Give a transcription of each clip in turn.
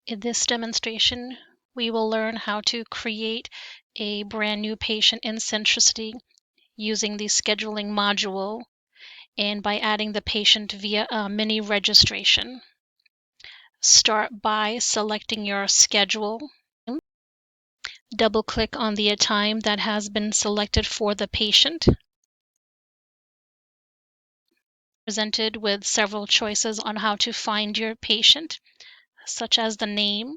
In this demonstration, we will learn how to create a brand new patient in Centricity using the scheduling module and by adding the patient via a mini registration. Start by selecting your schedule. Double-click on the time that has been selected for the patient. Presented with several choices on how to find your patient, such as the name,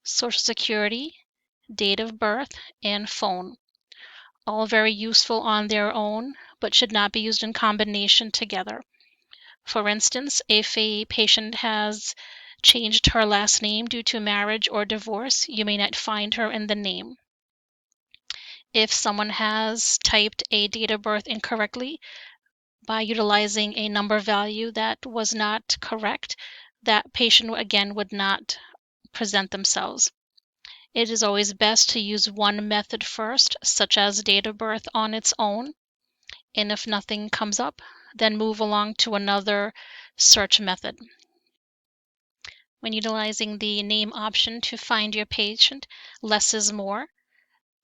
Social Security, date of birth, and phone. All very useful on their own, but should not be used in combination together. For instance, if a patient has changed her last name due to marriage or divorce, you may not find her in the name. If someone has typed a date of birth incorrectly by utilizing a number value that was not correct, that patient again would not present themselves. It is always best to use one method first, such as date of birth on its own, and if nothing comes up, then move along to another search method. When utilizing the name option to find your patient, less is more.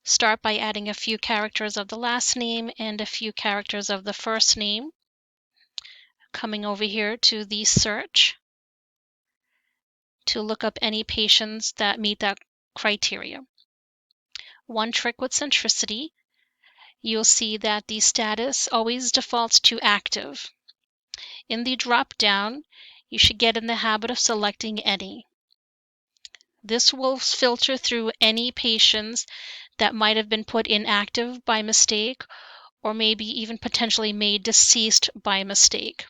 Start by adding a few characters of the last name and a few characters of the first name. Coming over here to the search to look up any patients that meet that criteria. One trick with Centricity, you'll see that the status always defaults to active. In the drop-down, you should get in the habit of selecting any. This will filter through any patients that might have been put inactive by mistake or maybe even potentially made deceased by mistake.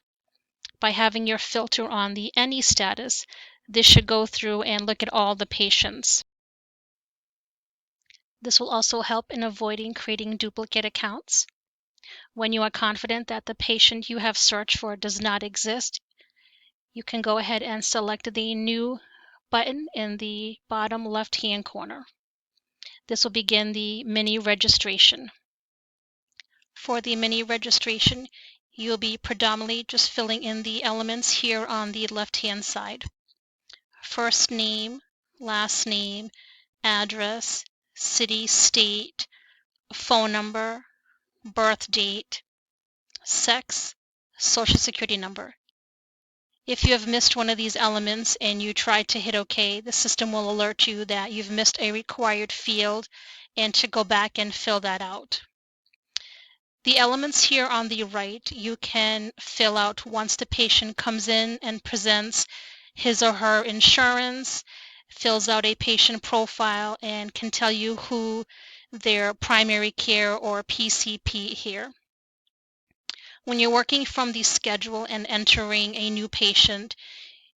By having your filter on the any status, this should go through and look at all the patients. This will also help in avoiding creating duplicate accounts. When you are confident that the patient you have searched for does not exist, you can go ahead and select the New button in the bottom left-hand corner. This will begin the mini registration. For the mini registration, you'll be predominantly just filling in the elements here on the left-hand side. First name, last name, address, city, state, phone number, birth date, sex, social security number. If you have missed one of these elements and you try to hit OK, the system will alert you that you've missed a required field and to go back and fill that out. The elements here on the right you can fill out once the patient comes in and presents his or her insurance, fills out a patient profile, and can tell you who their primary care or PCP here. When you're working from the schedule and entering a new patient,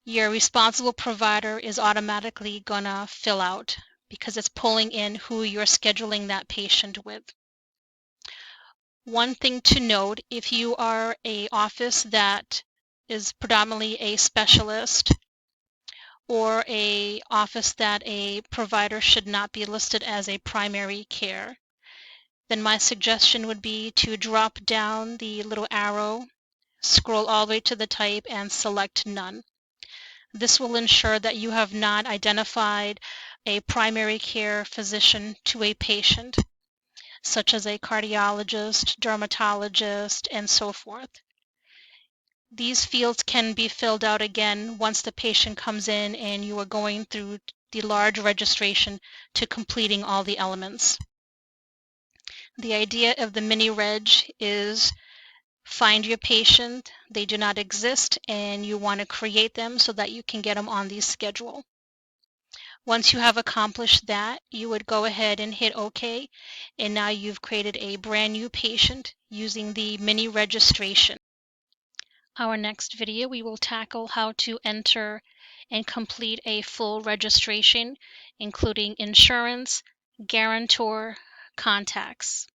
your responsible provider is automatically gonna fill out because it's pulling in who you're scheduling that patient with. One thing to note, if you are an office that is predominantly a specialist or an office that a provider should not be listed as a primary care, then my suggestion would be to drop down the little arrow, scroll all the way to the type, and select None. This will ensure that you have not identified a primary care physician to a patient, such as a cardiologist, dermatologist, and so forth. These fields can be filled out again once the patient comes in and you are going through the large registration to completing all the elements. The idea of the Mini-Reg is find your patient, they do not exist, and you want to create them so that you can get them on the schedule. Once you have accomplished that, you would go ahead and hit OK, and now you've created a brand new patient using the mini registration. Our next video, we will tackle how to enter and complete a full registration, including insurance, guarantor, contacts.